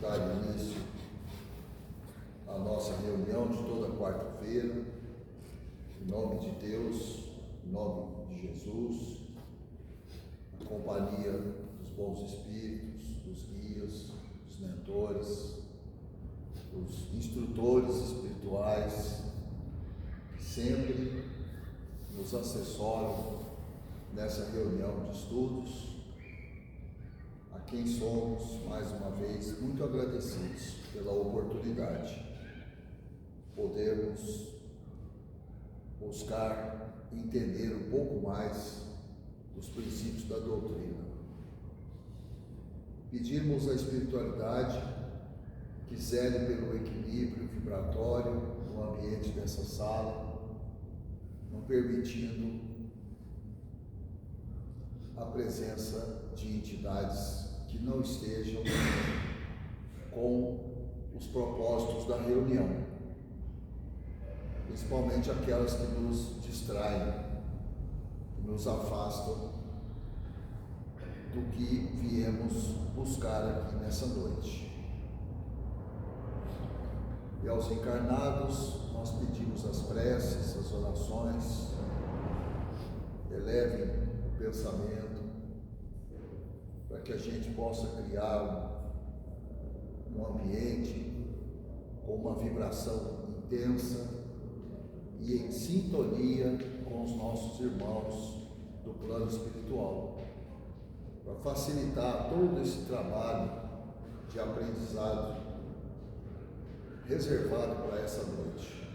dar início à nossa reunião de toda quarta-feira, em nome de Deus, em nome de Jesus, na companhia dos bons espíritos, dos guias, dos mentores, dos instrutores espirituais, que sempre nos assessoram nessa reunião de estudos, a quem somos, mais uma vez, muito agradecidos pela oportunidade de podermos buscar entender um pouco mais os princípios da doutrina. Pedimos à espiritualidade que zele pelo equilíbrio vibratório no ambiente dessa sala, não permitindo a presença de entidades que não estejam com os propósitos da reunião, principalmente aquelas que nos distraem, que nos afastam do que viemos buscar aqui nessa noite. E aos encarnados, nós pedimos as preces, as orações, elevem o pensamento, para que a gente possa criar um ambiente com uma vibração intensa e em sintonia com os nossos irmãos do plano espiritual, para facilitar todo esse trabalho de aprendizado reservado para essa noite.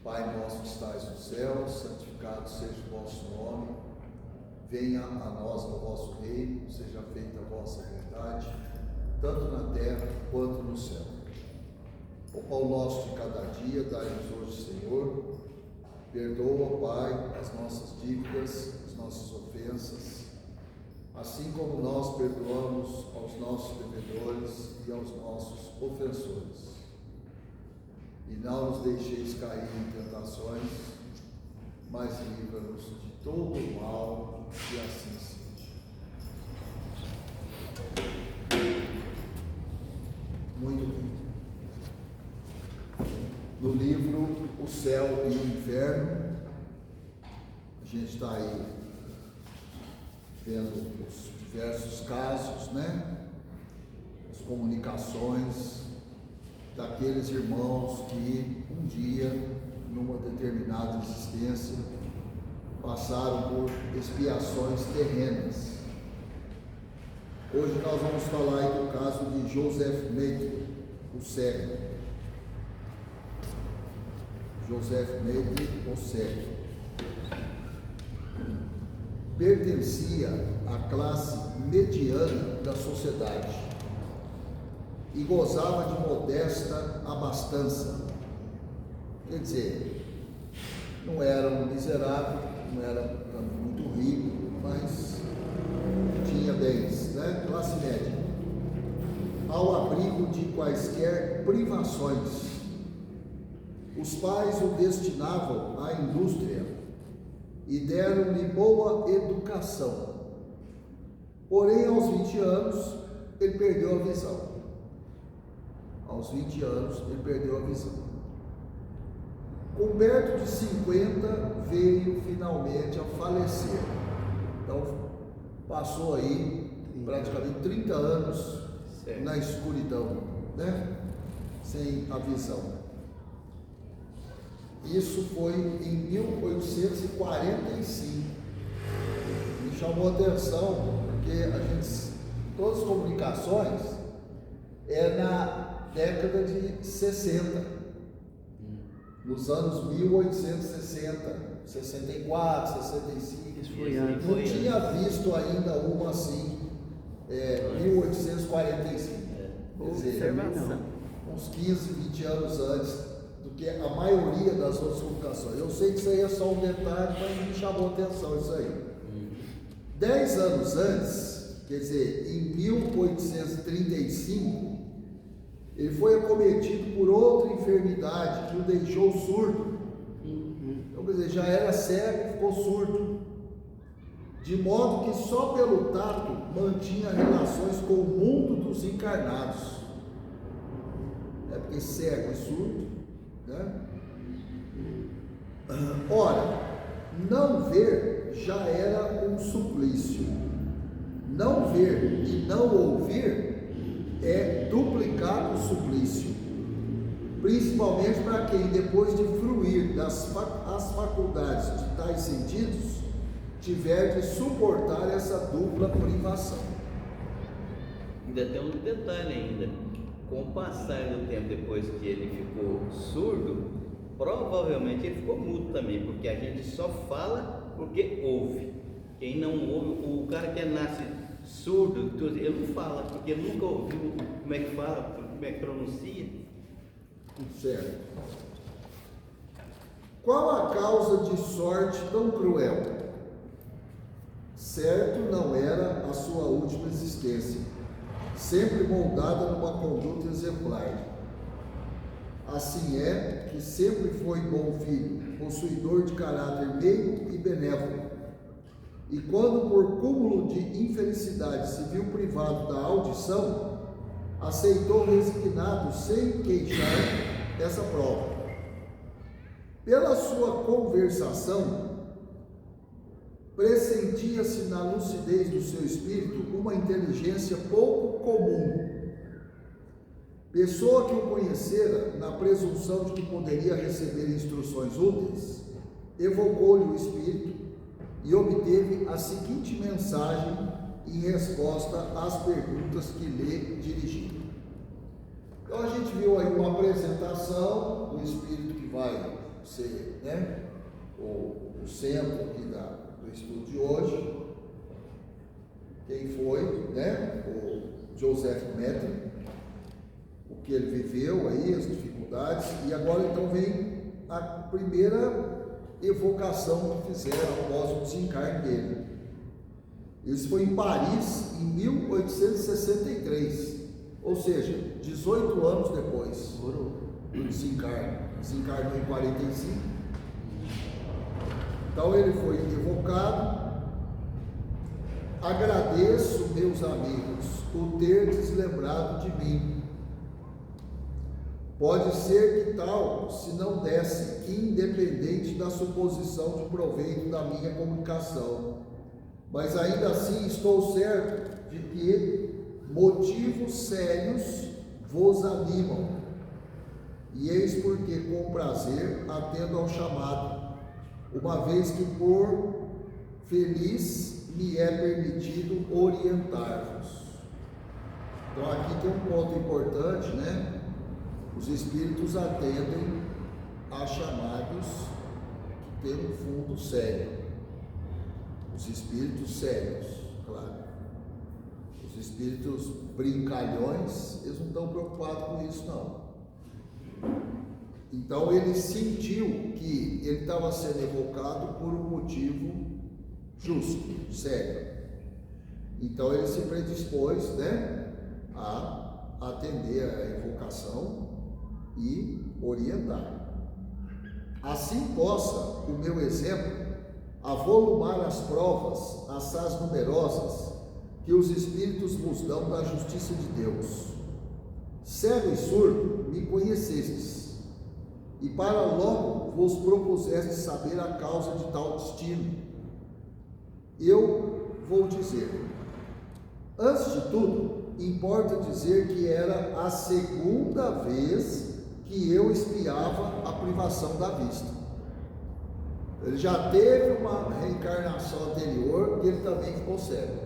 Pai nosso que estais no céu, santificado seja o vosso nome. Venha a nós o vosso reino, seja feita a vossa vontade, tanto na terra quanto no céu. O pão nosso de cada dia, dai-nos hoje, Senhor. Perdoa, Pai, as nossas dívidas, as nossas ofensas, assim como nós perdoamos aos nossos devedores e aos nossos ofensores. E não nos deixeis cair em tentações, mas livra-nos de todo o mal, e assim seja. Muito bem. No livro O Céu e o Inferno, a gente está aí vendo os diversos casos, as comunicações daqueles irmãos que um dia, numa determinada existência, passaram por expiações terrenas. Hoje nós vamos falar aí do caso de Joseph Maitreyi, o cego. Joseph Maitreyi, o cego, pertencia à classe mediana da sociedade e gozava de modesta abastança. Quer dizer, não era um miserável, não era muito rico, mas tinha bens, classe média. Ao abrigo de quaisquer privações, os pais o destinavam à indústria e deram-lhe boa educação. Porém, aos 20 anos, ele perdeu a visão. Aos 20 anos, ele perdeu a visão. Com perto de 50, veio finalmente a falecer. Então, passou aí praticamente 30 anos na escuridão, sem a visão. Isso foi em 1845. Me chamou a atenção, porque todas as comunicações é na década de 60, nos anos 1860, 64, 65. Não tinha visto ainda uma assim, 1845. Quer dizer, uns 15, 20 anos antes do que a maioria das outras comunicações. Eu sei que isso aí é só um detalhe, mas me chamou a atenção isso aí. 10 anos antes, quer dizer, em 1835, ele foi acometido por outra enfermidade que o deixou surdo. Então, quer dizer, já era cego e ficou surdo. de modo que só pelo tato mantinha relações com o mundo dos encarnados. É porque cego e surdo, né? Ora, não ver já era um suplício. Não ver e não ouvir é duplicado suplício, principalmente para quem, depois de fruir as faculdades de tais sentidos, tiver de suportar essa dupla privação. Ainda tem um detalhe ainda. Com o passar do tempo, depois que ele ficou surdo, provavelmente ele ficou mudo também, porque a gente só fala porque ouve. Quem não ouve, o cara que nasce surdo, ele não fala, porque nunca ouviu como é que fala, como é que pronuncia. Certo. Qual a causa de sorte tão cruel? Certo não era a sua última existência, sempre moldada numa conduta exemplar. Assim é que sempre foi bom filho, possuidor de caráter meigo e benévolo. E quando por cúmulo de infelicidade se viu privado da audição, aceitou resignado, sem queixar, essa prova. Pela sua conversação, pressentia-se na lucidez do seu espírito uma inteligência pouco comum. Pessoa que o conhecera, na presunção de que poderia receber instruções úteis, evocou-lhe o espírito e obteve a seguinte mensagem em resposta às perguntas que lhe dirigiram. Então a gente viu aí uma apresentação do espírito que vai ser, né, o centro aqui do estudo de hoje. Quem foi, né, o Joseph Métri, o que ele viveu aí, as dificuldades, e agora então vem a primeira evocação que fizeram após o desencarne dele. Isso foi em Paris em 1863, ou seja, 18 anos depois do desencarne. Desencarnou em 45. Então ele foi evocado. Agradeço, meus amigos, o terdes lembrado de mim. Pode ser que tal se não desse, independente da suposição de proveito da minha comunicação, mas ainda assim estou certo de que motivos sérios vos animam, e eis porque com prazer atendo ao chamado, uma vez que por feliz me é permitido orientar-vos. Então aqui tem um ponto importante, né? Os espíritos atendem a chamados que têm um fundo sério. Os espíritos sérios, claro. Os espíritos brincalhões, eles não estão preocupados com isso, não. Então ele sentiu que ele estava sendo evocado por um motivo justo, sério. Então ele se predispôs, né, a atender a evocação e orientar. Assim possa o meu exemplo avolumar as provas, assaz numerosas, que os Espíritos vos dão da justiça de Deus. Cego e surdo me conhecestes, e para logo vos propusestes saber a causa de tal destino. Eu vou dizer, antes de tudo, importa dizer que era a segunda vez que eu espiava a privação da vista. Ele já teve uma reencarnação anterior que ele também ficou cego.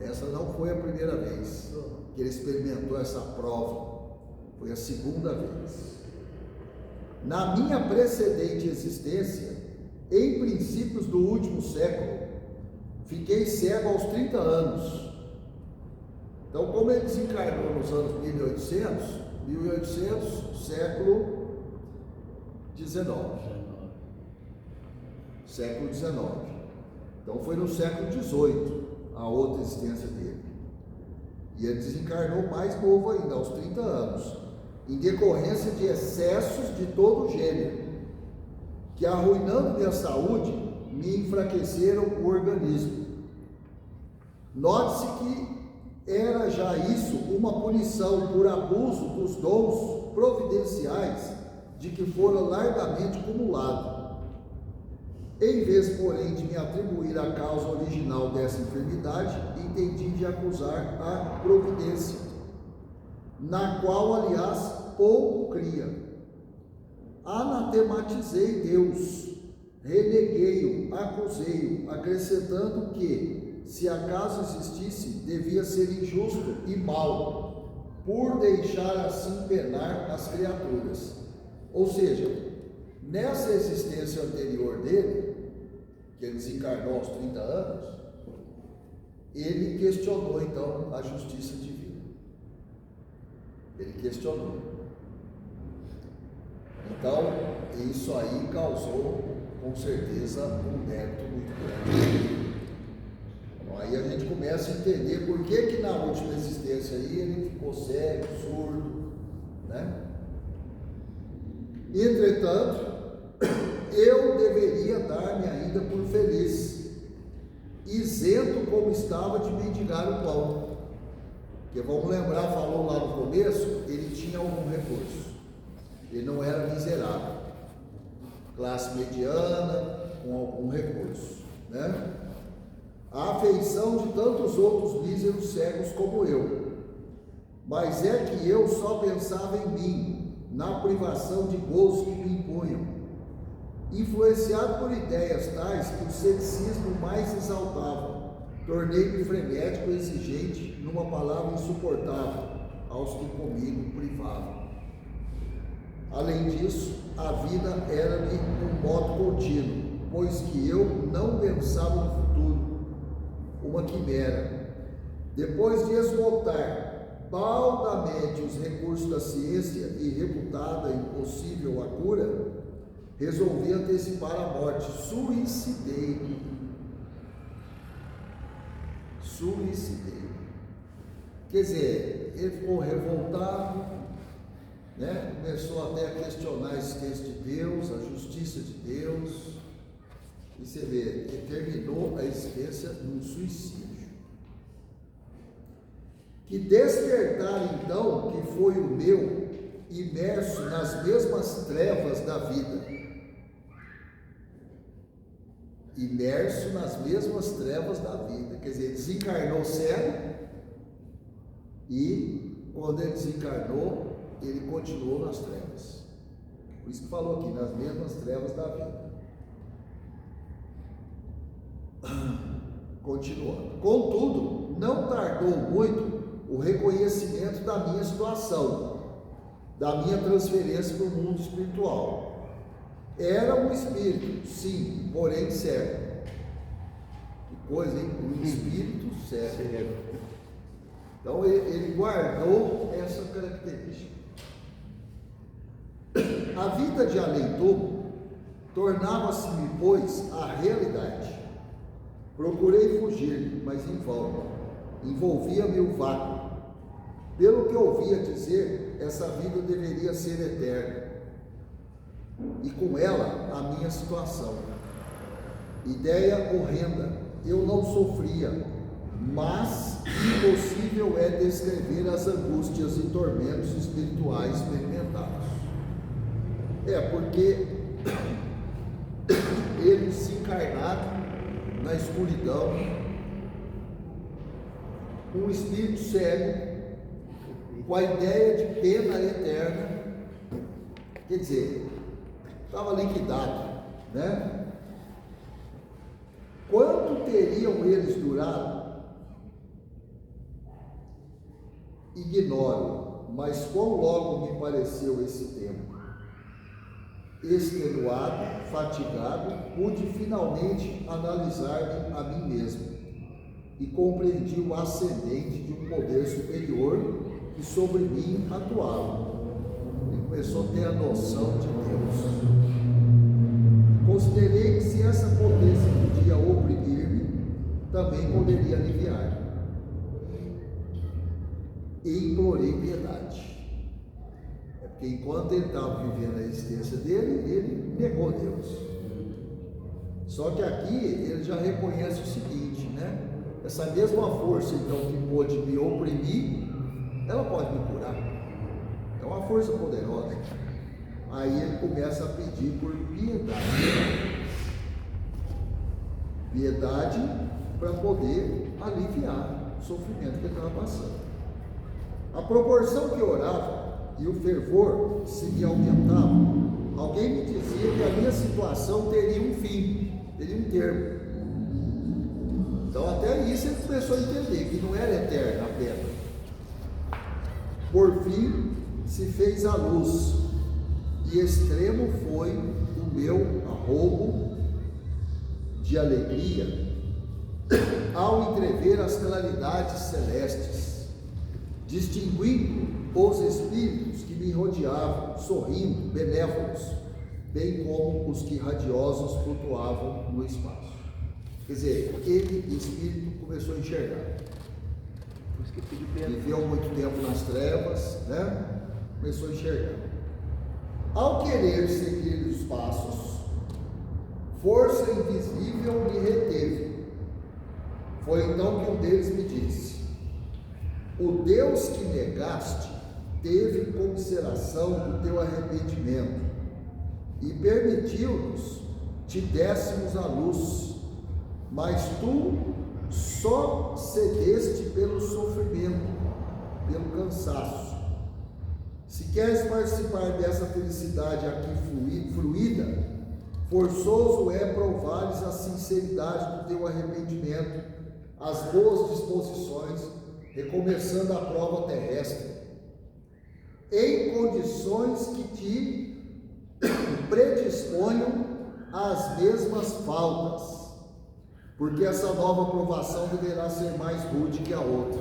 Essa não foi a primeira vez que ele experimentou essa prova, foi a segunda vez. Na minha precedente existência, em princípios do último século, fiquei cego aos 30 anos. Então, como ele desencarnou nos anos 1800, século XIX. Século XIX. Então foi no século XVIII a outra existência dele. E ele desencarnou mais novo ainda, aos 30 anos, em decorrência de excessos de todo gênero, que arruinando-me a saúde, me enfraqueceram o organismo. Note-se que era já isso uma punição por abuso dos dons providenciais de que fora largamente acumulado. Em vez, porém, de me atribuir a causa original dessa enfermidade, entendi de acusar a providência, na qual, aliás, pouco cria. Anatematizei Deus, reneguei-o, acusei-o, acrescentando que, se acaso existisse, devia ser injusto e mau, por deixar assim penar as criaturas. Ou seja, nessa existência anterior dele, que ele desencarnou aos 30 anos, ele questionou então a justiça divina. Ele questionou. Então, isso aí causou, com certeza, um débito muito grande. Então, aí a gente começa a entender por que na última existência aí ele ficou cego, surdo, né? Entretanto, eu deveria dar-me ainda por feliz, isento como estava de mendigar o pão. Porque vamos lembrar, falou lá no começo, ele tinha algum recurso. Ele não era miserável, classe mediana, com algum recurso, né? A afeição de tantos outros míseros cegos como eu. Mas é que eu só pensava em mim, na privação de gozo que me impunham, influenciado por ideias tais que o ceticismo mais exaltava, tornei-me frenético e exigente, numa palavra insuportável, aos que comigo privavam. Além disso, a vida era-me um modo contínuo, pois que eu não pensava no futuro, uma quimera. Depois de esgotar baldamente os recursos da ciência e reputada impossível a cura, resolvi antecipar a morte. Suicidei. Quer dizer, ele ficou revoltado, né? Começou até a questionar a existência de Deus, a justiça de Deus, e você vê, ele terminou a existência num suicídio. Que despertar então, que foi o meu, imerso nas mesmas trevas da vida. Imerso nas mesmas trevas da vida. Quer dizer, desencarnou cego e quando ele desencarnou, ele continuou nas trevas. Por isso que falou aqui, nas mesmas trevas da vida. Continuando. Contudo, não tardou muito o reconhecimento da minha situação, da minha transferência para o mundo espiritual. Era um espírito, sim, porém cego. Que coisa, hein? Um espírito cego. Então ele guardou essa característica. A vida de além-túmulo tornava-se-me, pois, a realidade. Procurei fugir, mas em vão. Envolvia-me o vácuo. Pelo que ouvia dizer, essa vida deveria ser eterna. E com ela, a minha situação. Ideia horrenda. Eu não sofria, mas impossível é descrever as angústias e tormentos espirituais experimentados. Porque ele se encarnado na escuridão, um espírito cego, com a ideia de pena eterna, quer dizer, estava liquidado, né? Quanto teriam eles durado? Ignoro, mas quão logo me pareceu esse tempo. Extenuado, fatigado, pude finalmente analisar-me a mim mesmo e compreendi o ascendente de um poder superior que sobre mim atuava. Ele começou a ter a noção de Deus. Considerei que se essa potência podia oprimir-me, também poderia aliviar. E implorei piedade. Porque enquanto ele estava vivendo a existência dele, ele negou Deus. Só que aqui ele já reconhece o seguinte, né? Essa mesma força então que pôde me oprimir, ela pode me curar. É uma força poderosa. Aí ele começa a pedir por piedade. Piedade para poder aliviar o sofrimento que ele estava passando. A proporção que orava e o fervor se me aumentavam, alguém me dizia que a minha situação teria um fim, teria um termo. Então até isso ele começou a entender, que não era eterna apenas. Por fim se fez a luz, e extremo foi o meu arrobo de alegria ao entrever as claridades celestes, distinguindo os espíritos que me rodeavam, sorrindo, benévolos, bem como os que radiosos flutuavam no espaço. Quer dizer, aquele espírito começou a enxergar. Viveu muito tempo nas trevas, né? Começou a enxergar. Ao querer seguir os passos, força invisível me reteve. Foi então que um deles me disse: o Deus que negaste teve consideração do teu arrependimento e permitiu-nos te dessemos a luz, mas tu só cedeste pelo sofrimento, pelo cansaço. Se queres participar dessa felicidade aqui fluida, forçoso é provares a sinceridade do teu arrependimento, as boas disposições, recomeçando a prova terrestre, em condições que te predisponham às mesmas faltas, porque essa nova provação deverá ser mais rude que a outra.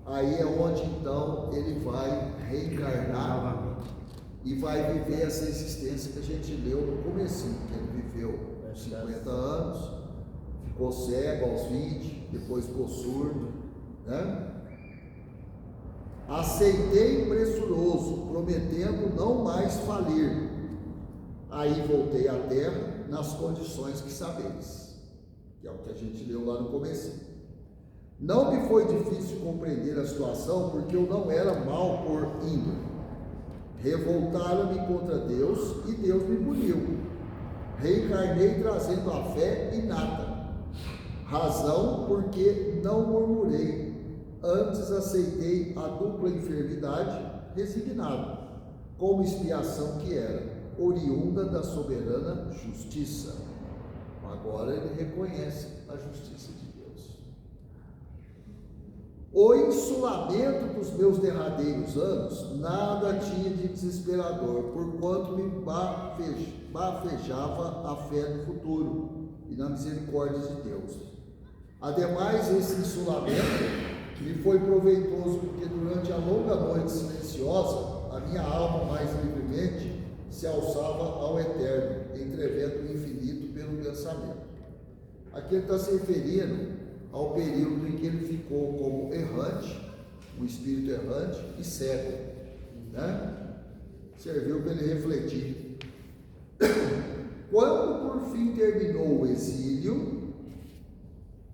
Aí é onde então ele vai reencarnar e vai viver essa existência que a gente leu no comecinho, que ele viveu 50 anos, ficou cego aos 20, depois ficou surdo, né? Aceitei pressuroso, prometendo não mais falir. Aí voltei à terra nas condições que sabeis, que é o que a gente leu lá no comecinho. Não me foi difícil compreender a situação, porque eu não era mal por índole. Revoltaram-me contra Deus e Deus me puniu. Reencarnei trazendo a fé inata, razão porque não murmurei, antes aceitei a dupla enfermidade resignado, como expiação que era, oriunda da soberana justiça. Agora ele reconhece a justiça de Deus. O insulamento dos meus derradeiros anos nada tinha de desesperador, porquanto me bafejava a fé no futuro e na misericórdia de Deus. Ademais, esse insulamento me foi proveitoso, porque durante a longa noite silenciosa, a minha alma mais livremente se alçava ao eterno, entrevendo o infinito pelo pensamento. Aqui ele está se referindo ao período em que ele ficou como errante, um espírito errante e cego, né? Serviu para ele refletir. Quando por fim terminou o exílio,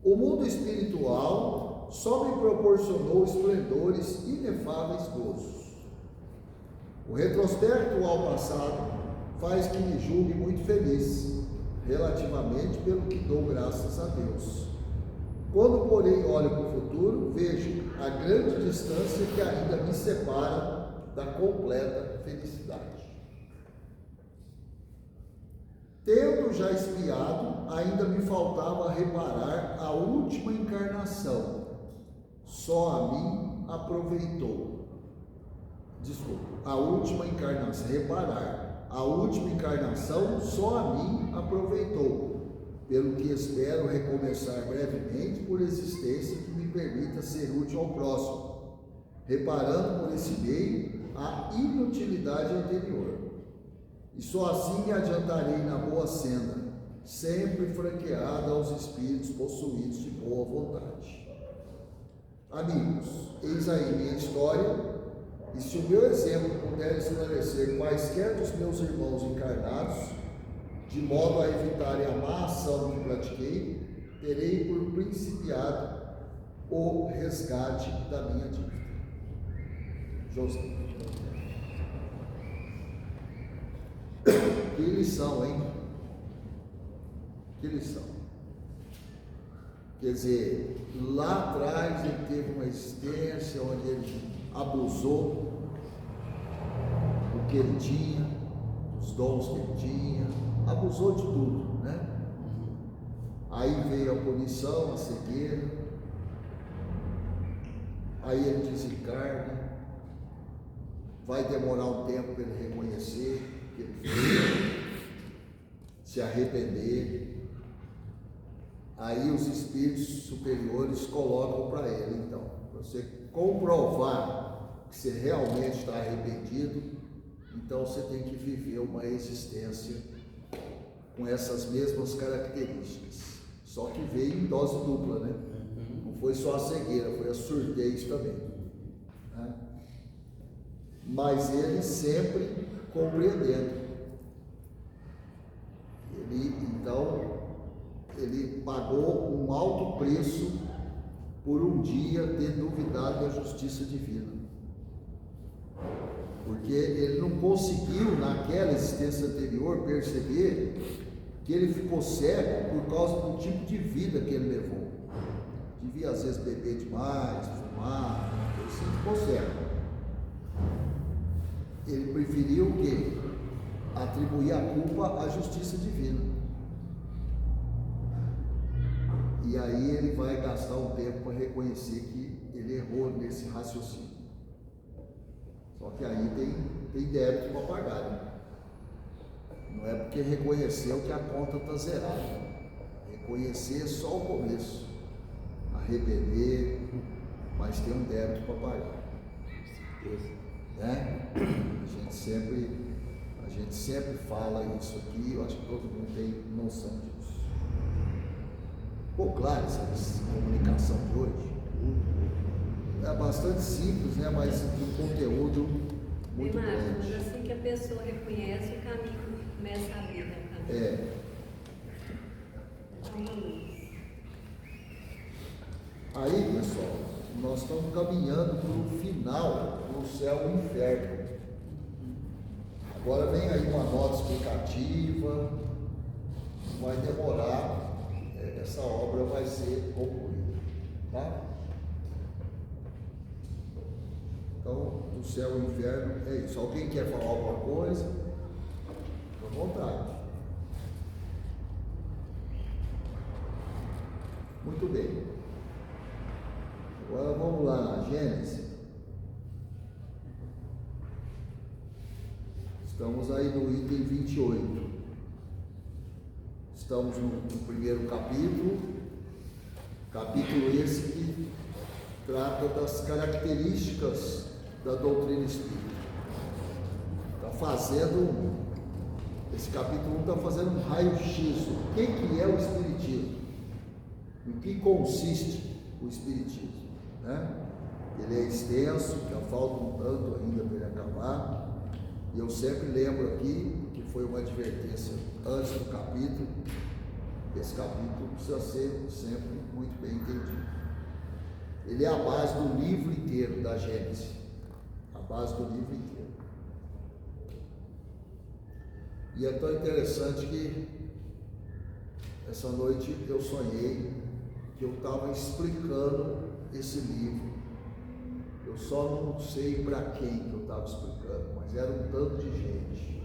o mundo espiritual só me proporcionou esplendores inefáveis gozos. O retrospecto ao passado faz que me julgue muito feliz, relativamente pelo que dou graças a Deus. Quando, porém, olho para o futuro, vejo a grande distância que ainda me separa da completa felicidade. Tendo já expiado, ainda me faltava reparar a última encarnação. Só a mim aproveitou. A última encarnação, reparar. A última encarnação só a mim aproveitou. Pelo que espero recomeçar brevemente por existência que me permita ser útil ao próximo, reparando por esse meio a inutilidade anterior. E só assim me adiantarei na boa senda, sempre franqueada aos espíritos possuídos de boa vontade. Amigos, eis aí minha história, e se o meu exemplo puder esclarecer quaisquer dos meus irmãos encarnados, de modo a evitarem a má ação que pratiquei, terei por principiado o resgate da minha dívida. José. Que lição, hein? Que lição. Quer dizer, lá atrás ele teve uma existência onde ele abusou do que ele tinha, dos dons que ele tinha, abusou de tudo, né? Aí veio a punição, a cegueira, aí ele desencarna, vai demorar um tempo para ele reconhecer que ele fez, se arrepender. Aí os espíritos superiores colocam para ele, então, para você comprovar que você realmente está arrependido, então você tem que viver uma existência com essas mesmas características, só que veio em dose dupla, né? Não foi só a cegueira, foi a surdez também, né? Mas ele sempre compreendendo. Ele pagou um alto preço por um dia ter duvidado da justiça divina, porque ele não conseguiu naquela existência anterior perceber que ele ficou cego por causa do tipo de vida que ele levou. Devia às vezes beber demais, fumar, ele se ficou cego. Ele preferiu o quê? Atribuir a culpa à justiça divina. E aí ele vai gastar um tempo para reconhecer que ele errou nesse raciocínio. Só que aí tem débito para pagar, né? Não é porque reconheceu que a conta está zerada. Reconhecer é só o começo. Arrepender, mas tem um débito para pagar. Né? A gente sempre fala isso aqui, eu acho que todo mundo tem noção disso. Pô, claro, essa comunicação de hoje é bastante simples, né? Mas um conteúdo muito grande. Mas assim que a pessoa reconhece, o caminho começa a abrir, né? Aí, pessoal, nós estamos caminhando para o final do céu e inferno. Agora vem aí uma nota explicativa, vai demorar, essa obra vai ser concluída, tá? Então, o céu e o inferno é isso. Alguém quer falar alguma coisa? Fique à vontade. Muito bem. Agora vamos lá na Gênesis. Estamos aí no item 28. Estamos no primeiro capítulo esse que trata das características da doutrina espírita. Esse capítulo 1 está fazendo um raio-x. O que é o espiritismo? Em que consiste o espiritismo? Né? Ele é extenso, já falta um tanto ainda para ele acabar. E eu sempre lembro aqui que foi uma advertência antes do capítulo. Esse capítulo precisa ser sempre muito bem entendido. Ele é a base do livro inteiro da Gênesis. A base do livro inteiro. E é tão interessante que essa noite eu sonhei que eu estava explicando esse livro. Eu só não sei para quem que eu estava explicando, mas era um tanto de gente.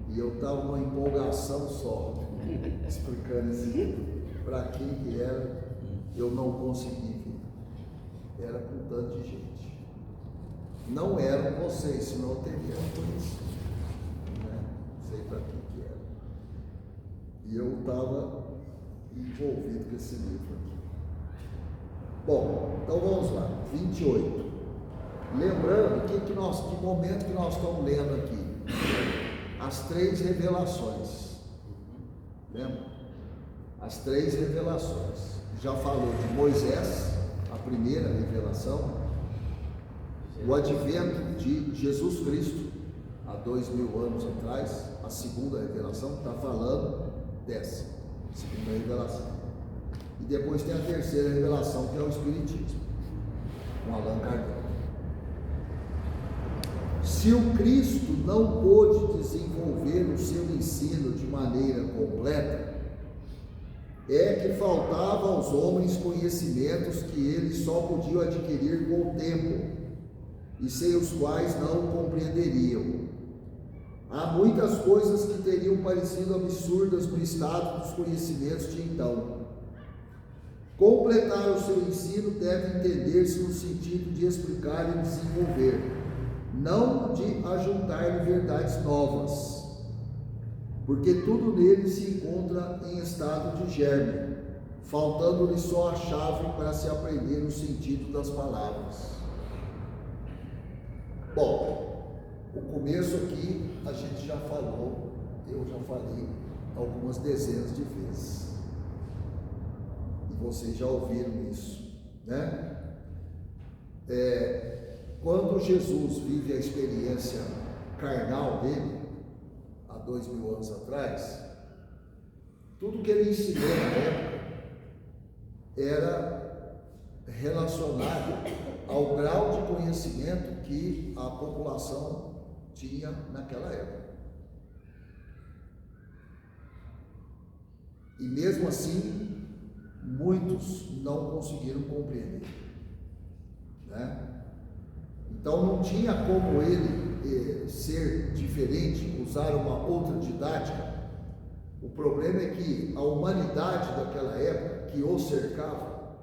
E eu estava numa empolgação só, explicando esse livro. Para quem que era, eu não consegui ver. Era com tanto de gente. Não eram vocês, senão eu teria conhecido. Né? Não sei para quem que era. E eu estava envolvido com esse livro aqui. Bom, então vamos lá, 28. Lembrando que momento que nós estamos lendo aqui? As 3 revelações. Lembra? As 3 revelações. Já falou de Moisés, a primeira revelação, o advento de Jesus Cristo, há 2000 anos atrás, a segunda revelação, está falando dessa segunda revelação. E depois tem a terceira revelação, que é o Espiritismo, com Allan Kardec. Se o Cristo não pôde desenvolver o seu ensino de maneira completa, é que faltava aos homens conhecimentos que eles só podiam adquirir com o tempo, e sem os quais não compreenderiam. Há muitas coisas que teriam parecido absurdas no estado dos conhecimentos de então. Completar o seu ensino deve entender-se no sentido de explicar e desenvolver, não de ajuntar verdades novas, porque tudo nele se encontra em estado de germe, faltando-lhe só a chave para se aprender o sentido das palavras. Bom, o começo aqui a gente já falou, eu já falei algumas dezenas de vezes, e vocês já ouviram isso, né? Quando Jesus vive a experiência carnal dele, há 2000 anos atrás, tudo que ele ensinou na época era relacionado ao grau de conhecimento que a população tinha naquela época. E mesmo assim, muitos não conseguiram compreender, né? Então não tinha como ele ser diferente, usar uma outra didática. O problema é que a humanidade daquela época que o cercava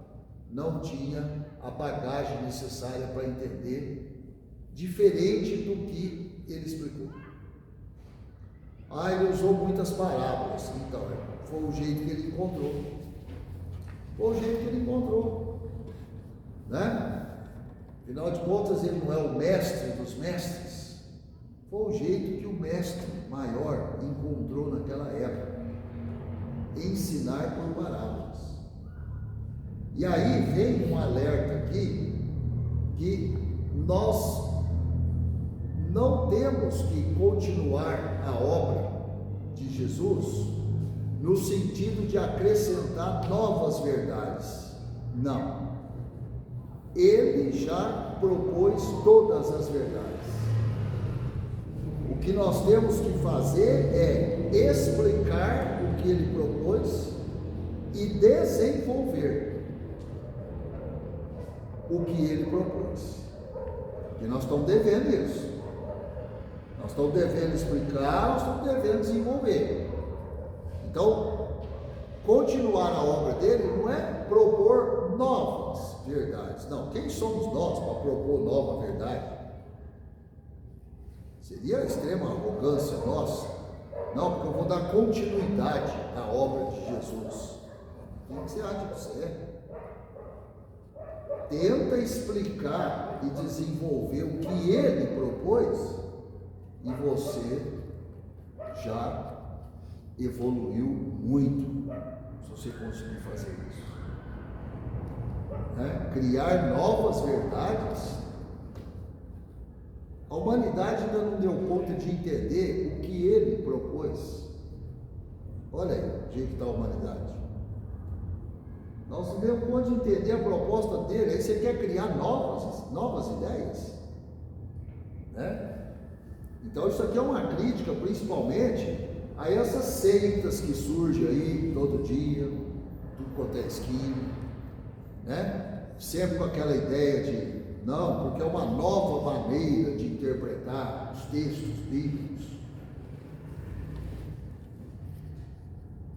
não tinha a bagagem necessária para entender, diferente do que ele explicou. Ele usou muitas parábolas, então foi o jeito que ele encontrou. Foi o jeito que ele encontrou, né? Afinal de contas, ele não é o mestre dos mestres. Foi o jeito que o mestre maior encontrou naquela época, ensinar por parábolas. E aí vem um alerta aqui, que nós não temos que continuar a obra de Jesus no sentido de acrescentar novas verdades. Não. Ele já propôs todas as verdades. O que nós temos que fazer é explicar o que ele propôs e desenvolver o que ele propôs. E nós estamos devendo isso. Nós estamos devendo explicar, nós estamos devendo desenvolver. Então, continuar a obra dele não é propor novas verdades. Não, quem somos nós para propor nova verdade? Seria a extrema arrogância nossa. Não, porque eu vou dar continuidade à obra de Jesus. Quem que você acha que você é? Tenta explicar e desenvolver o que ele propôs e você já evoluiu muito se você conseguir fazer isso, né? Criar novas verdades. A humanidade ainda não deu conta de entender o que ele propôs. Olha aí o jeito que está a humanidade. Nós não demos conta de entender a proposta dele. Aí você quer criar novas ideias, né? Então isso aqui é uma crítica principalmente a essas seitas que surgem aí todo dia, tudo quanto é esquina, né? Sempre com aquela ideia de, não, porque é uma nova maneira de interpretar os textos bíblicos.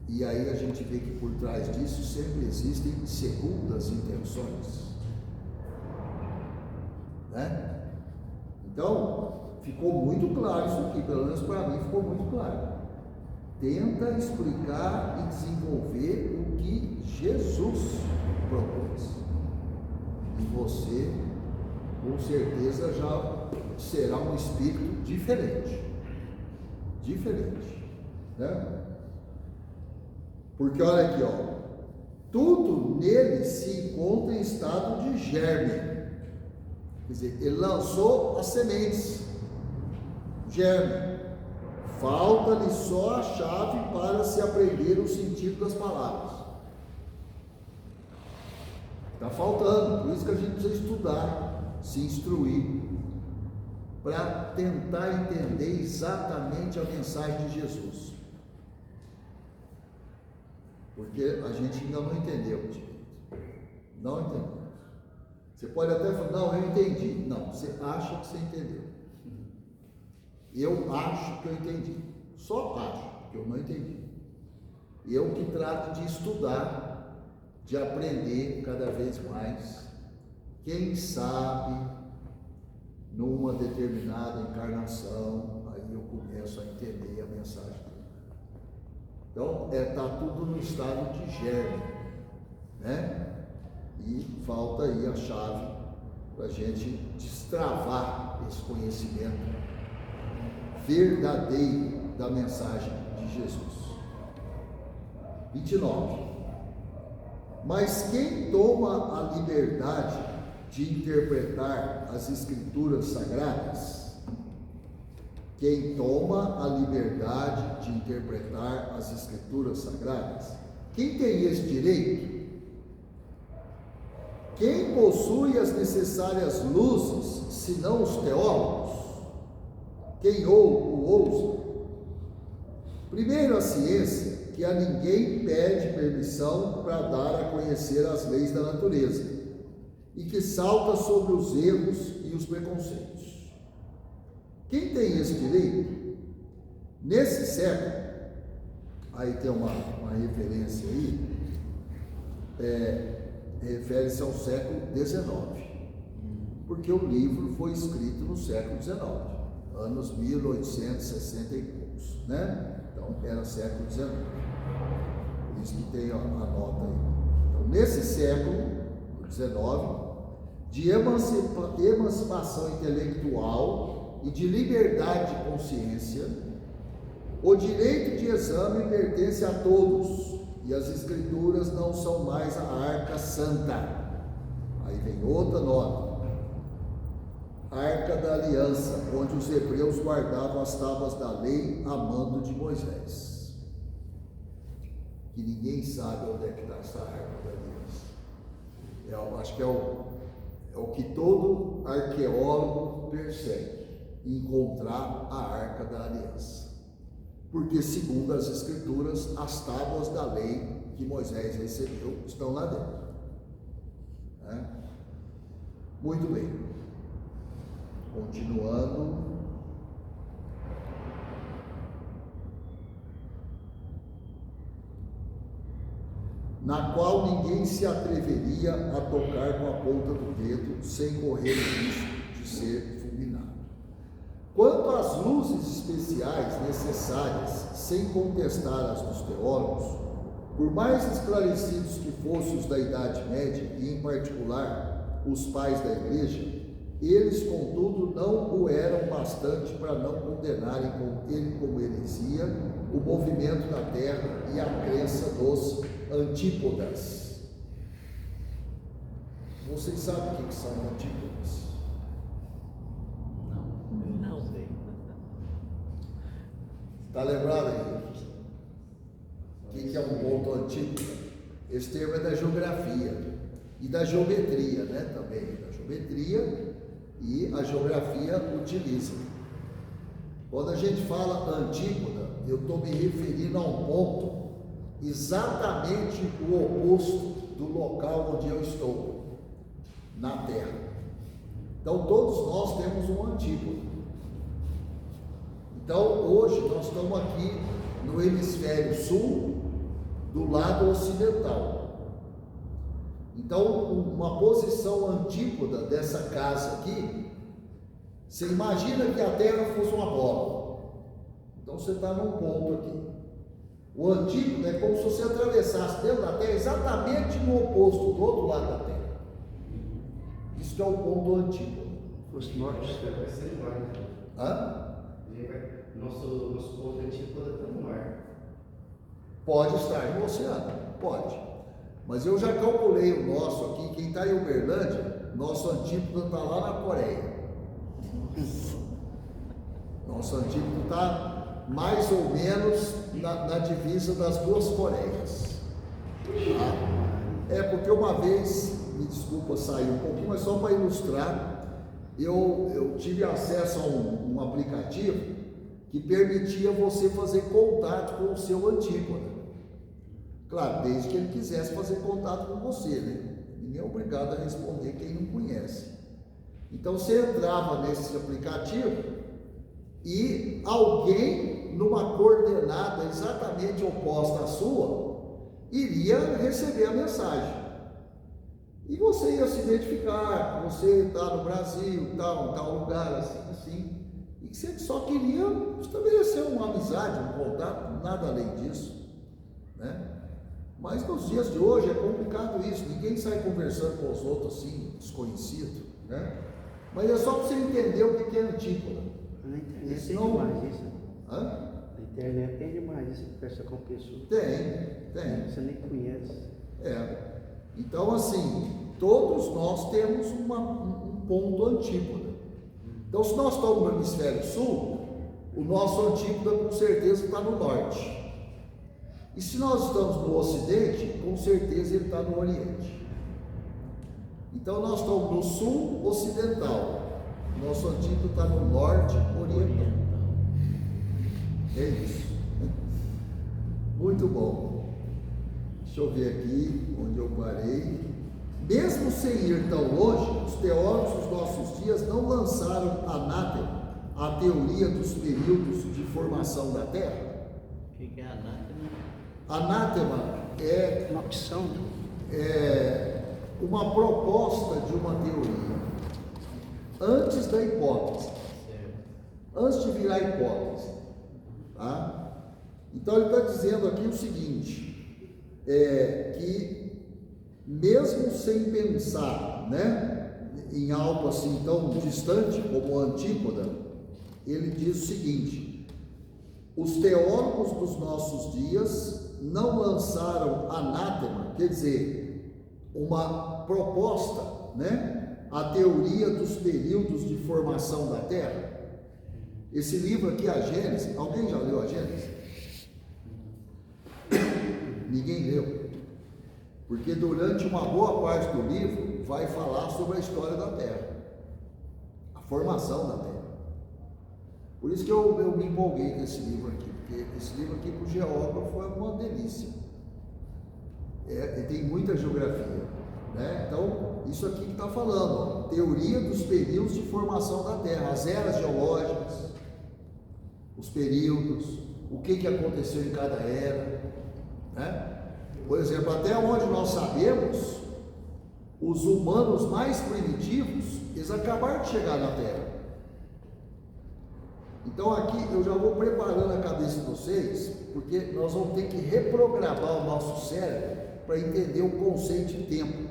E aí a gente vê que por trás disso sempre existem segundas intenções, né? Então, ficou muito claro isso aqui, pelo menos para mim ficou muito claro. Tenta explicar e desenvolver o que Jesus propôs. E você, com certeza, já será um espírito diferente. Diferente, né? Porque olha aqui, ó, tudo nele se encontra em estado de germe. Quer dizer, ele lançou as sementes. germe. Falta-lhe só a chave para se aprender o sentido das palavras. Está faltando, por isso que a gente precisa estudar, se instruir, para tentar entender exatamente a mensagem de Jesus. Porque a gente ainda não entendeu direito. Não entendeu. Você pode até falar, não, eu entendi. Não, você acha que você entendeu. Eu acho que eu entendi. Só acho que eu não entendi. Eu que trato de estudar, de aprender cada vez mais. Quem sabe, numa determinada encarnação, aí eu começo a entender a mensagem dele. Então, está tudo no estado de germe, né? E falta aí a chave para a gente destravar esse conhecimento verdadeiro da mensagem de Jesus. 29. Mas quem toma a liberdade de interpretar as Escrituras Sagradas, quem toma a liberdade de interpretar as Escrituras Sagradas, quem tem esse direito? Quem possui as necessárias luzes, senão os teólogos? Quem o ousa? Primeiro, a ciência, que a ninguém pede permissão para dar a conhecer as leis da natureza, e que salta sobre os erros e os preconceitos. Quem tem esse direito? Nesse século, aí tem uma referência aí, refere-se ao século XIX, porque o livro foi escrito no século XIX, anos 1860 e poucos, né? Então era século XIX, por isso que tem a nota aí. Então, nesse século XIX, de emancipação intelectual e de liberdade de consciência, o direito de exame pertence a todos, e as Escrituras não são mais a arca santa. Aí vem outra nota. Arca da aliança, onde os hebreus guardavam as tábuas da lei a mando de Moisés. Que ninguém sabe onde é que está essa arca da aliança. Eu acho que é o que todo arqueólogo persegue, encontrar a arca da aliança. Porque, segundo as Escrituras, as tábuas da lei que Moisés recebeu estão lá dentro. Muito bem. Continuando. Na qual ninguém se atreveria a tocar com a ponta do dedo sem correr o risco de ser fulminado. Quanto às luzes especiais necessárias, sem contestar as dos teólogos, por mais esclarecidos que fossem os da Idade Média, e em particular os pais da Igreja, eles, contudo, não o eram bastante para não condenarem ele como heresia o movimento da terra e a crença dos antípodas. Vocês sabem o que são antípodas? Não sei. Está lembrado aí? O que é um ponto antípoda? Esse termo é da geografia e da geometria, né? Também da geometria, e a geografia utiliza. Quando a gente fala antípoda, eu estou me referindo a um ponto exatamente o oposto do local onde eu estou, na Terra. Então todos nós temos um antípoda. Então hoje nós estamos aqui no hemisfério sul, do lado ocidental. Então uma posição antípoda dessa casa aqui, você imagina que a Terra fosse uma bola. Então você está num ponto aqui. O antípoda é como se você atravessasse dentro da Terra exatamente no oposto, do outro lado da Terra. Isso é o ponto antípoda. Fosse norte, vai ser no mar. Hã? Nosso ponto antípoda está no mar. Pode estar no oceano, pode. Mas eu já calculei o nosso aqui, quem está em Uberlândia, nosso antípoda está lá na Coreia. Nosso antípodo está mais ou menos na divisa das duas Coreias. Tá? É porque uma vez, me desculpa sair um pouquinho, mas só para ilustrar, eu tive acesso a um aplicativo que permitia você fazer contato com o seu antípoda. Claro, desde que ele quisesse fazer contato com você, né? Ninguém é obrigado a responder quem não conhece. Então você entrava nesse aplicativo e alguém numa coordenada exatamente oposta à sua iria receber a mensagem. E você ia se identificar, você está no Brasil, tal lugar, assim. E você só queria estabelecer uma amizade, um contato, nada além disso, né? Mas nos dias de hoje é complicado isso, ninguém sai conversando com os outros assim, desconhecido, né? Mas é só para você entender o que é antípoda. Na internet Senão... tem demais isso. Hã? Na internet tem demais isso, conversa com pessoas. Tem. Você nem conhece. Então assim, todos nós temos um ponto antípoda. Então se nós estamos no hemisfério sul, o nosso antípoda com certeza está no norte. E se nós estamos no ocidente, com certeza ele está no oriente. Então nós estamos no sul ocidental. Nosso antípodo está no norte oriental. É isso. Muito bom. Deixa eu ver aqui onde eu parei. Mesmo sem ir tão longe, os teólogos dos nossos dias não lançaram anátema à teoria dos períodos de formação da Terra. O que é anátema? Anátema é Maldição. Uma proposta de uma teoria antes da hipótese, antes de virar hipótese, tá? Então ele está dizendo aqui o seguinte, que mesmo sem pensar, né, em algo assim tão distante como a antípoda, ele diz o seguinte: os teólogos dos nossos dias não lançaram anátema, quer dizer, uma proposta, né, a teoria dos períodos de formação da Terra. Esse livro aqui, a Gênesis, alguém já leu a Gênesis? Ninguém leu, porque durante uma boa parte do livro vai falar sobre a história da Terra, a formação da Terra. Por isso que eu me empolguei com esse livro aqui, porque esse livro aqui para o geógrafo é uma delícia. Tem muita geografia, né? Então, isso aqui que está falando, ó, teoria dos períodos de formação da Terra, as eras geológicas, os períodos, o que aconteceu em cada era, né? Por exemplo, até onde nós sabemos, os humanos mais primitivos, eles acabaram de chegar na Terra. Então aqui eu já vou preparando a cabeça de vocês, porque nós vamos ter que reprogramar o nosso cérebro para entender o conceito de tempo.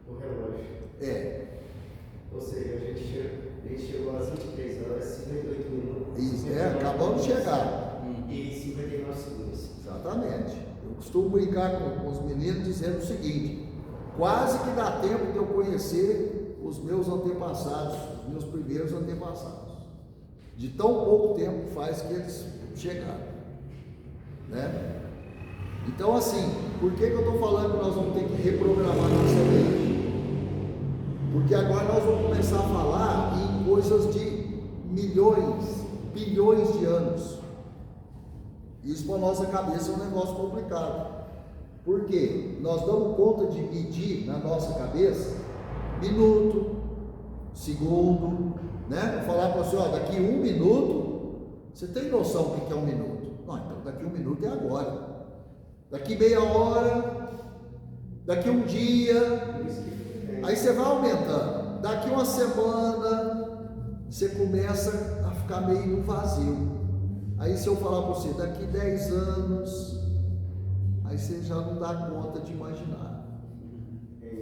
O relógio. Ou seja, a gente chegou às 23 horas, 58 minutos. Isso, acabamos de chegar. E 59 segundos. Exatamente. Eu costumo brincar com os meninos dizendo o seguinte: quase que dá tempo de eu conhecer os meus antepassados, os meus primeiros antepassados. De tão pouco tempo faz que eles chegaram, né? Então assim, por que eu estou falando que nós vamos ter que reprogramar nossa mente? Porque agora nós vamos começar a falar em coisas de milhões, bilhões de anos. Isso para a nossa cabeça é um negócio complicado. Por quê? Nós damos conta de medir na nossa cabeça minuto, segundo, né? Vou falar para você, ó, daqui 1 minuto, você tem noção do que é 1 minuto? Não, então daqui 1 minuto é agora. Daqui meia hora, daqui um dia, aí você vai aumentando. Daqui uma semana, você começa a ficar meio no vazio. Aí se eu falar para você, daqui 10 anos, aí você já não dá conta de imaginar.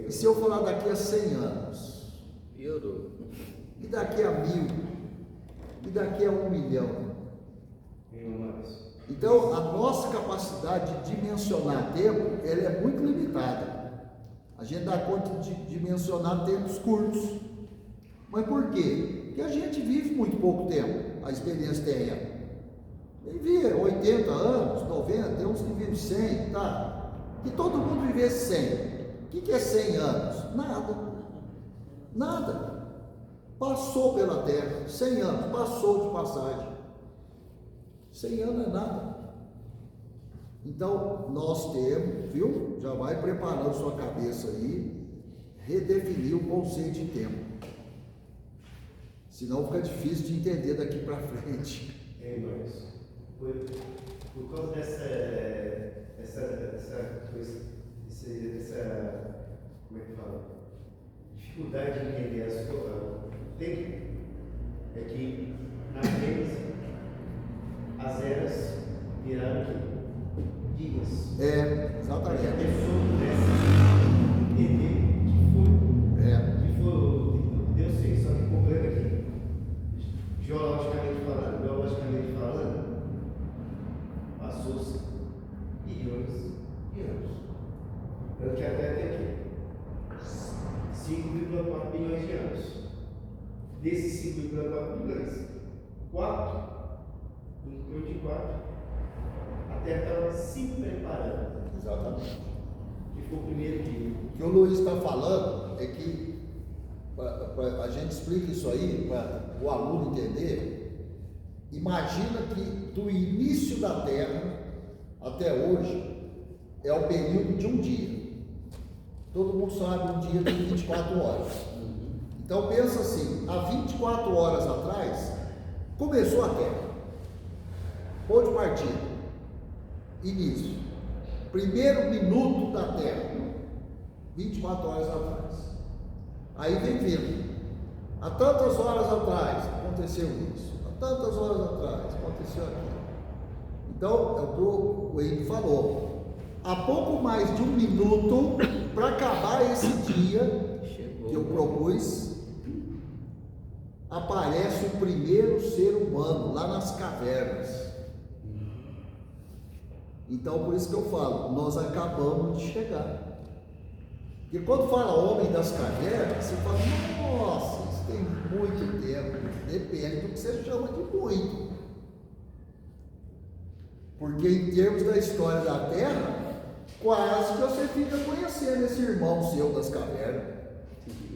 E se eu falar daqui a 100 anos? Piorou. E daqui a 1000? E daqui a 1 milhão? Então, a nossa capacidade de dimensionar tempo, ela é muito limitada. A gente dá conta de dimensionar tempos curtos. Mas por quê? Porque a gente vive muito pouco tempo. a experiência terrena? Vivia 80 anos, 90, tem uns que vivem 100, tá? Que todo mundo vivesse 100. O que é 100 anos? Nada. Passou pela terra, 100 anos, passou de passagem. 100 anos é nada. Então, nós temos, viu? Já vai preparando sua cabeça aí, redefinir o conceito de tempo. Senão fica difícil de entender daqui para frente. Irmãos, por causa dessa coisa, como é que fala? Dificuldade de entender o tempo, é que na Gênesis as eras viraram dias. Exatamente. A pessoa pudesse entender que foi Deus fez, só que o problema é que, biologicamente falando, passou-se bilhões de anos. Tanto que a Terra tem aqui 5,4 bilhões de anos. Desses 5,4 bilhões, 4, em torno de 4, a Terra estava se preparando. Exatamente. Que foi o primeiro dia. O que o Luiz está falando é que, a gente explica isso aí, para o aluno entender, imagina que do início da Terra até hoje é o período de um dia. Todo mundo sabe, um dia tem 24 horas. Então pensa assim, há 24 horas atrás, começou a Terra. Ponto de partida. Início. Primeiro minuto da Terra. 24 horas atrás. Aí vem vindo. Há tantas horas atrás aconteceu isso. Há tantas horas atrás aconteceu aquilo. Então, é o que o Henrique falou. Há pouco mais de um minuto para acabar esse dia que eu propus, aparece o primeiro ser humano lá nas cavernas. Então, por isso que eu falo, nós acabamos de chegar. Porque quando fala homem das cavernas, você fala, nossa, isso tem muito tempo. Depende do que você chama de muito. Porque em termos da história da Terra, quase que você fica conhecendo esse irmão seu das cavernas.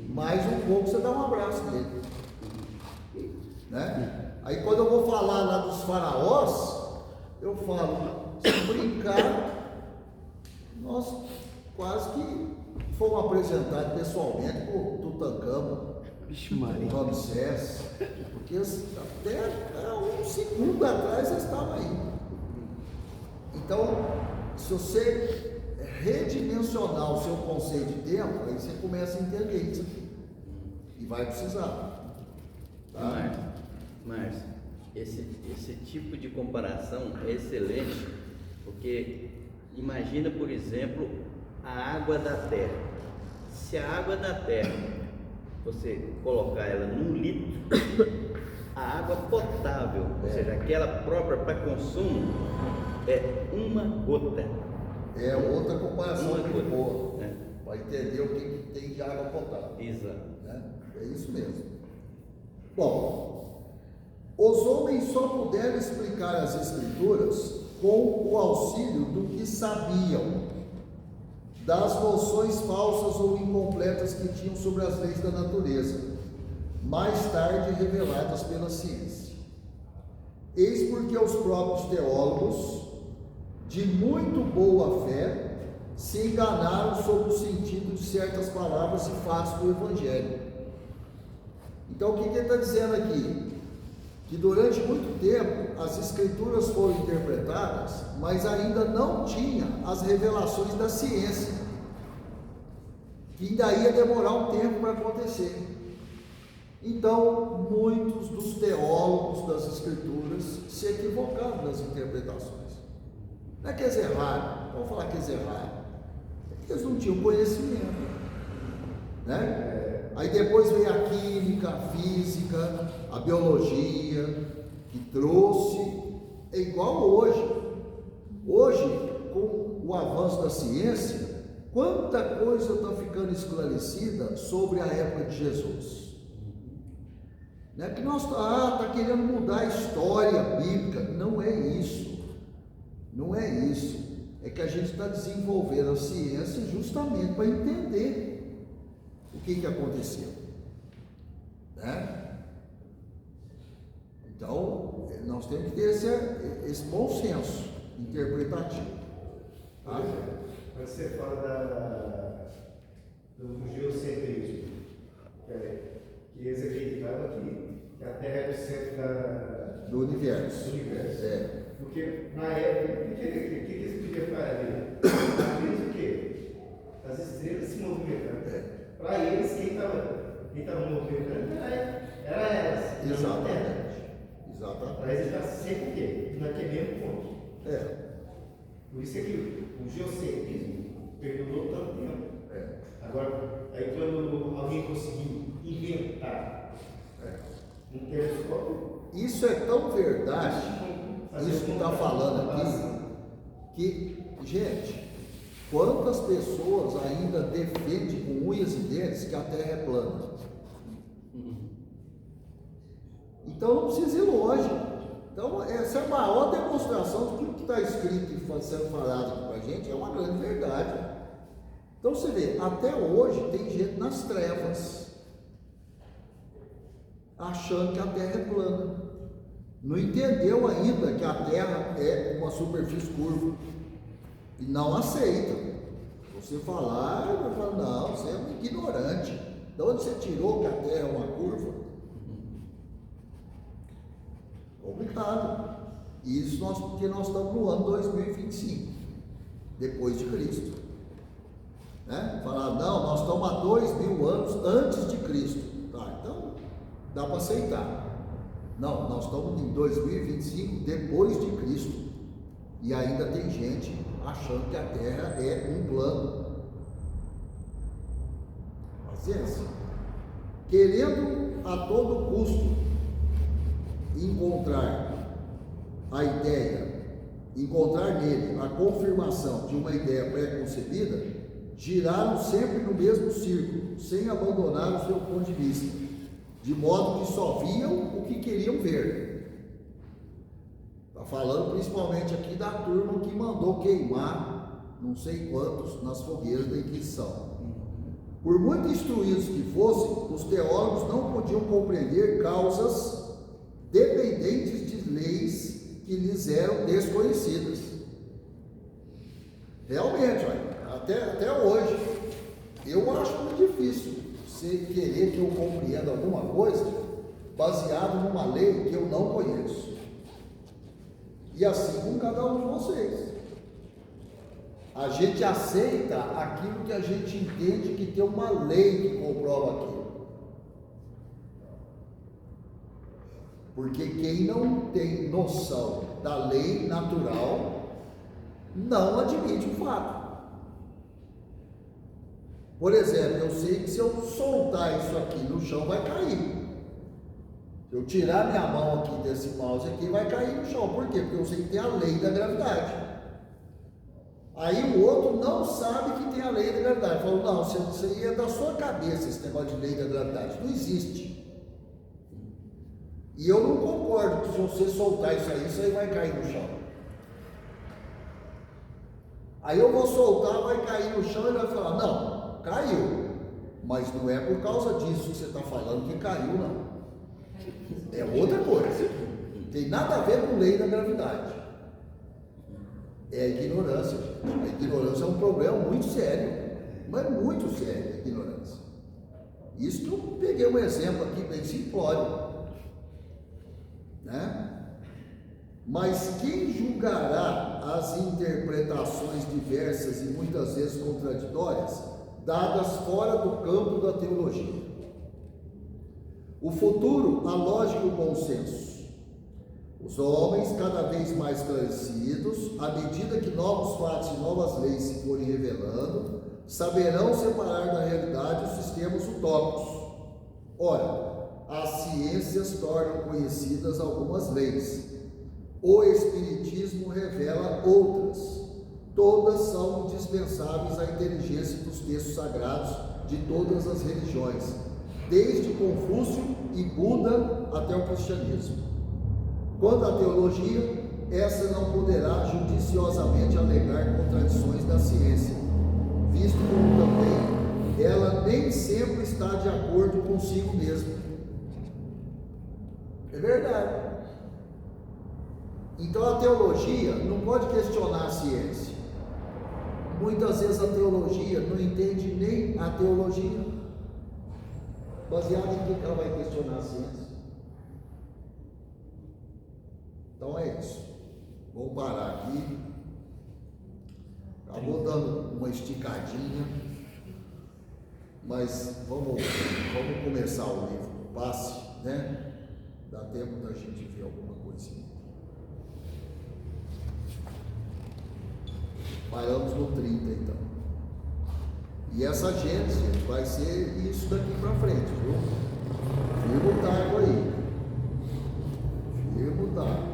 Mais um pouco você dá um abraço nele. Né? Aí quando eu vou falar lá dos faraós, eu falo, se brincar, nós quase que fomos apresentados pessoalmente por Tutankhamon, o Ramsés, porque até um segundo atrás eles estavam aí. Então, se você redimensionar o seu conceito de tempo, aí você começa a entender isso aqui. E vai precisar. Tá? Márcio, esse tipo de comparação é excelente, porque imagina, por exemplo, a água da terra. Se a água da terra, você colocar ela num litro, a água potável, ou seja, aquela própria para consumo, é uma gota. É outra comparação muito boa, né? Para entender o que tem de água potável. Exato. Né? É isso mesmo. Bom, os homens só puderam explicar as Escrituras com o auxílio do que sabiam, das noções falsas ou incompletas que tinham sobre as leis da natureza, mais tarde reveladas pela ciência. Eis porque os próprios teólogos, de muito boa fé, se enganaram sobre o sentido de certas palavras e fatos do Evangelho. Então, o que ele está dizendo aqui? Que durante muito tempo as Escrituras foram interpretadas, mas ainda não tinha as revelações da ciência, que ainda ia demorar um tempo para acontecer. Então, muitos dos teólogos das Escrituras se equivocaram nas interpretações. Não é que eles erraram, vamos falar que eles erraram, é que eles não tinham conhecimento, né? Aí depois veio a química, a física, a biologia, que trouxe, é igual hoje. Hoje, com o avanço da ciência, quanta coisa está ficando esclarecida sobre a época de Jesus. Não é que nós está querendo mudar a história bíblica. Não é isso. Não é isso. É que a gente está desenvolvendo a ciência justamente para entender o que aconteceu. Né? Então, nós temos que ter esse bom senso interpretativo. Tá? Quando você fala do geocentrismo, que eles acreditavam que a Terra era o centro Do universo. É. Porque na época, o que eles podiam fazer? Eles o quê? As estrelas se movimentando. Para eles, quem estava movimentando era elas. Exatamente. Para eles está sempre o quê? Naquele mesmo ponto. Por isso é que o geocentrismo perdurou tanto tempo. Agora, aí quando alguém conseguiu inventar um telescópio. Isso é tão verdade, isso que está falando aqui, que, gente, quantas pessoas ainda defendem com unhas e dentes que a Terra é plana? Então não precisa ir longe. Então, essa é a maior demonstração de que o que está escrito e sendo falado aqui para a gente é uma grande verdade. Então você vê, até hoje tem gente nas trevas, achando que a Terra é plana. Não entendeu ainda que a Terra é uma superfície curva. E não aceita. Você falar, vai falar, não, você é um ignorante. De onde você tirou que a Terra é uma curva? Complicado. Isso porque nós estamos no ano 2025, depois de Cristo. Né? Falar, não, nós estamos há 2000 anos antes de Cristo. Tá, então dá para aceitar. Não, nós estamos em 2025 depois de Cristo. E ainda tem gente achando que a Terra é um plano. Paciência. Querendo a todo custo encontrar a ideia, encontrar nele a confirmação de uma ideia pré-concebida, giraram sempre no mesmo círculo, sem abandonar o seu ponto de vista, de modo que só viam o que queriam ver. Está falando principalmente aqui da turma que mandou queimar não sei quantos nas fogueiras da Inquisição. Por muito instruídos que fossem, os teólogos não podiam compreender causas dependentes de leis que lhes eram desconhecidas. Realmente, olha, até hoje, eu acho muito difícil você querer que eu compreenda alguma coisa baseado numa lei que eu não conheço. E assim com cada um de vocês. A gente aceita aquilo que a gente entende que tem uma lei que comprova aquilo. Porque quem não tem noção da lei natural não admite o fato. Por exemplo, eu sei que se eu soltar isso aqui no chão vai cair. Se eu tirar minha mão aqui desse mouse aqui, vai cair no chão. Por quê? Porque eu sei que tem a lei da gravidade. Aí o outro não sabe que tem a lei da gravidade. Falou, não, isso aí é da sua cabeça, esse negócio de lei da gravidade. Não existe. E eu não concordo que se você soltar isso aí vai cair no chão. Aí eu vou soltar, vai cair no chão e ele vai falar, não, caiu. Mas não é por causa disso que você está falando que caiu, não. É outra coisa. Não tem nada a ver com lei da gravidade. É a ignorância. A ignorância é um problema muito sério. Mas muito sério a ignorância. Isso que eu peguei um exemplo aqui bem simplório. Né? Mas quem julgará as interpretações diversas e muitas vezes contraditórias, dadas fora do campo da teologia? O futuro, a lógica e o bom senso. Os homens, cada vez mais esclarecidos, à medida que novos fatos e novas leis se forem revelando, saberão separar da realidade os sistemas utópicos. Ora, as ciências tornam conhecidas algumas leis. O Espiritismo revela outras. Todas são indispensáveis à inteligência dos textos sagrados de todas as religiões. desde Confúcio e Buda até o cristianismo. Quanto à teologia, essa não poderá judiciosamente alegar contradições da ciência, visto como também ela nem sempre está de acordo consigo mesma. É verdade. Então a teologia não pode questionar a ciência. Muitas vezes a teologia não entende nem a teologia. Baseado em que ela vai questionar a ciência? Então é isso. Vou parar aqui. Acabou dando uma esticadinha, mas vamos começar o livro Passe, né? Dá tempo da gente ver alguma coisinha. Paramos no 30 então. E essa Gênesis vai ser isso daqui para frente, viu? Firma o taco aí. Firma o taco.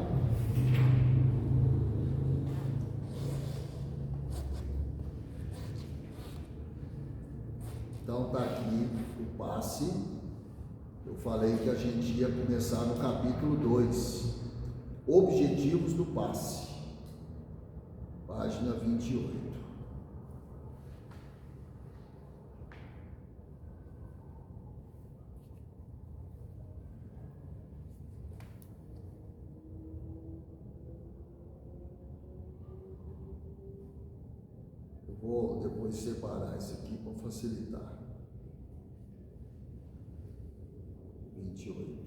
Então está aqui o passe. Eu falei que a gente ia começar no capítulo 2. Objetivos do passe. Página 28. Eu vou depois separar isso aqui para facilitar. 28.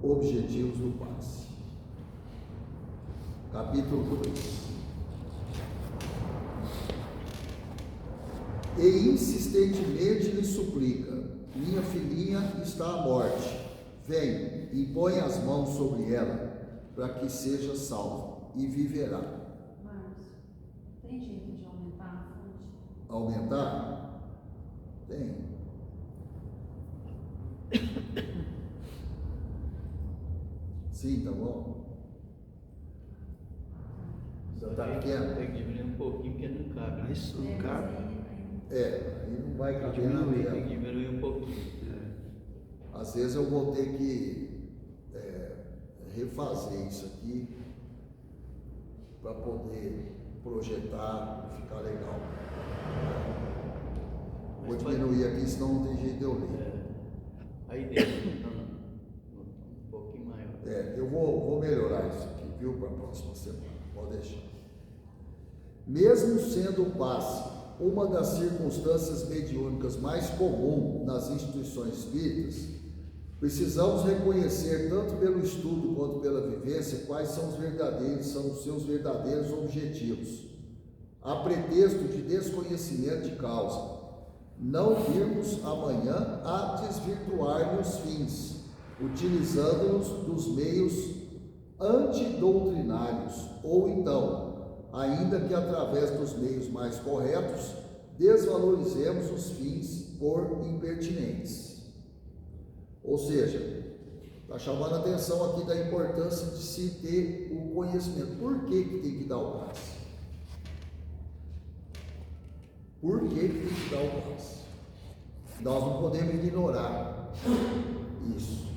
Objetivos do passe. Capítulo 2. E insistentemente lhe suplica: minha filhinha está à morte, vem e põe as mãos sobre ela, para que seja salvo, e viverá. Marcos, tem jeito de aumentar a fonte? Aumentar? Tem. Sim, tá bom? Já tá pequeno? Tem que diminuir um pouquinho porque não cabe. Né? Isso não cabe. Aí não vai caber na Diminuir, tela. Tem que diminuir um pouquinho. Às vezes eu vou ter que refazer isso aqui para poder projetar e ficar legal. Vou diminuir aqui, senão não tem jeito de eu ler. Aí dentro, um pouquinho maior. Eu vou melhorar isso aqui, viu, para a próxima semana. Pode deixar. Mesmo sendo o passe uma das circunstâncias mediúnicas mais comum nas instituições espíritas, precisamos reconhecer, tanto pelo estudo quanto pela vivência, quais são os seus verdadeiros objetivos, a pretexto de desconhecimento de causa. Não virmos amanhã a desvirtuar-lhe os fins, utilizando-nos dos meios antidoutrinários, ou então, ainda que através dos meios mais corretos, desvalorizemos os fins por impertinentes. Ou seja, está chamando a atenção aqui da importância de se ter o conhecimento. Por que tem que dar o passe? Por que tem que dar o passe? Nós não podemos ignorar isso.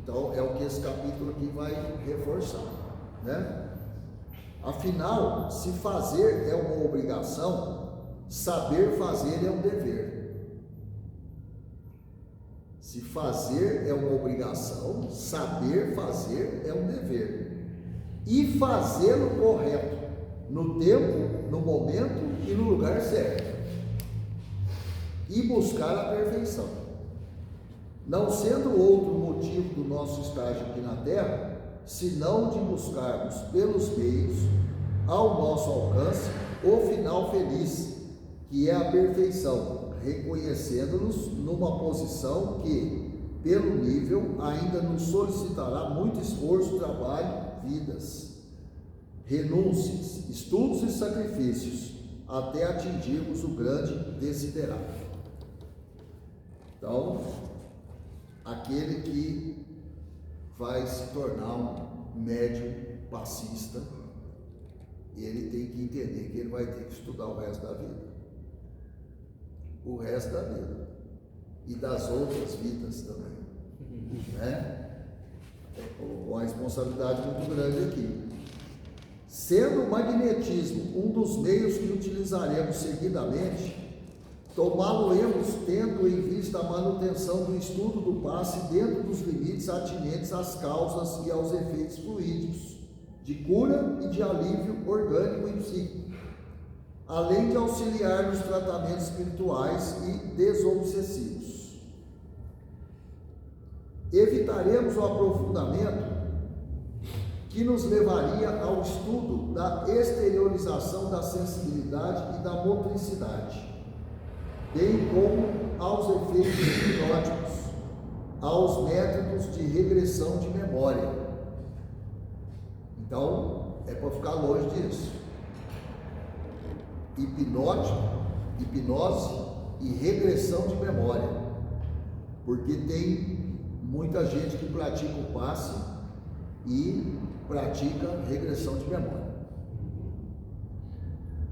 Então é o que esse capítulo aqui vai reforçar, né? Afinal, se fazer é uma obrigação, saber fazer é um dever. Se fazer é uma obrigação, saber fazer é um dever. E fazê-lo correto, no tempo, no momento e no lugar certo. E buscar a perfeição. Não sendo outro motivo do nosso estágio aqui na Terra, senão de buscarmos pelos meios, ao nosso alcance, o final feliz, que é a perfeição, reconhecendo-nos numa posição que, pelo nível, ainda nos solicitará muito esforço, trabalho, vidas, renúncias, estudos e sacrifícios, até atingirmos o grande desiderato. Então, aquele que vai se tornar um médium passista, ele tem que entender que ele vai ter que estudar o resto da vida. O resto da vida. E das outras vidas também. Né? Uma responsabilidade muito grande aqui. Sendo o magnetismo um dos meios que utilizaremos seguidamente, tomá-lo-emos tendo em vista a manutenção do estudo do passe dentro dos limites atinentes às causas e aos efeitos fluídicos, de cura e de alívio orgânico e psíquico, além de auxiliar nos tratamentos espirituais e desobsessivos. Evitaremos o aprofundamento que nos levaria ao estudo da exteriorização da sensibilidade e da motricidade, bem como aos efeitos hipnóticos, aos métodos de regressão de memória. Então, é para ficar longe disso. Hipnose e regressão de memória, porque tem muita gente que pratica o passe e pratica regressão de memória.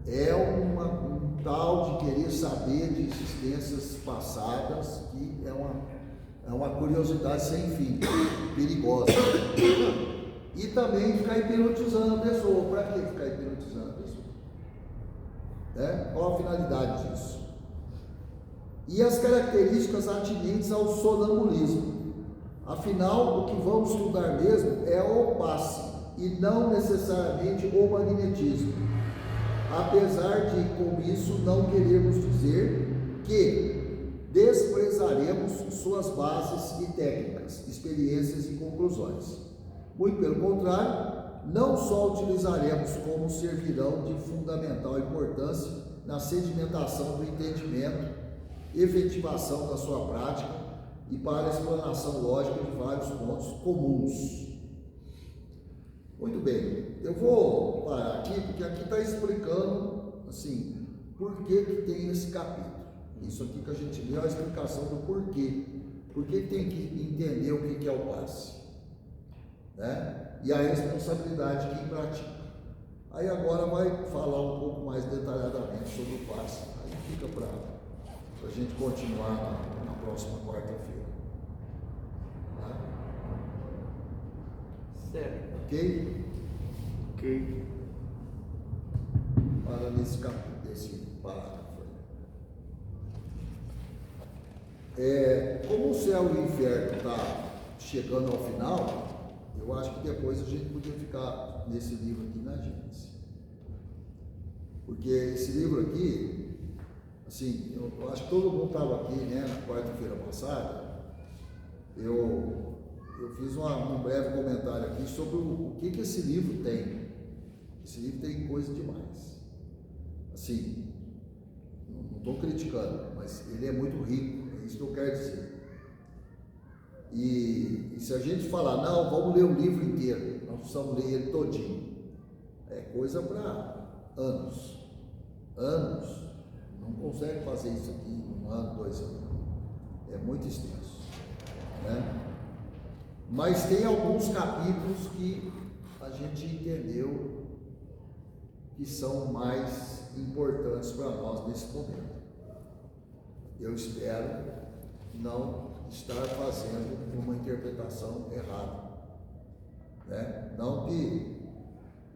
É um tal de querer saber de existências passadas que é uma curiosidade sem fim, perigosa. E também ficar hipnotizando a pessoa. Para que ficar hipnotizando a pessoa? Qual a finalidade disso? E as características atinentes ao sonambulismo. Afinal, o que vamos estudar mesmo é o passe e não necessariamente o magnetismo. Apesar de, com isso, não queremos dizer que desprezaremos suas bases e técnicas, experiências e conclusões. Muito pelo contrário, não só utilizaremos como servirão de fundamental importância na sedimentação do entendimento, efetivação da sua prática e para a explanação lógica de vários pontos comuns. Muito bem, eu vou parar aqui, porque aqui está explicando, assim, por que tem esse capítulo. Isso aqui que a gente lê é a explicação do porquê. Por que tem que entender o que é o passe, né? E a responsabilidade de quem pratica. Aí agora vai falar um pouco mais detalhadamente sobre o passe. Aí fica para a gente continuar na próxima quarta-feira. Tá? Certo. Ok? Ok. Para nesse capítulo, desse parágrafo. Como o céu e o inferno está chegando ao final, eu acho que depois a gente podia ficar nesse livro aqui na Gênesis. Porque esse livro aqui, assim, eu acho que todo mundo estava aqui, né, na quarta-feira passada. Eu fiz um breve comentário aqui sobre o que esse livro tem. Esse livro tem coisa demais. Assim, não estou criticando, mas ele é muito rico, é isso que eu quero dizer. E se a gente falar, não, vamos ler o livro inteiro, nós precisamos ler ele todinho. É coisa para anos. Anos. Não consegue fazer isso aqui em 1 ano, 2 anos. É muito extenso, né? Mas tem alguns capítulos que a gente entendeu que são mais importantes para nós nesse momento. Eu espero não estar fazendo uma interpretação errada, né? Não que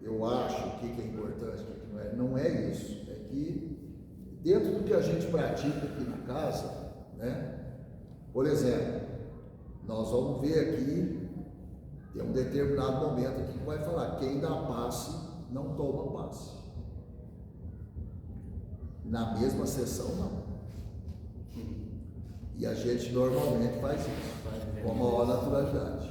eu acho o que é importante, o que não é. Não é isso. É que dentro do que a gente pratica aqui na casa, né? Por exemplo, nós vamos ver aqui, tem um determinado momento aqui que vai falar, quem dá passe não toma passe. Na mesma sessão, não. E a gente normalmente faz isso, com a maior naturalidade.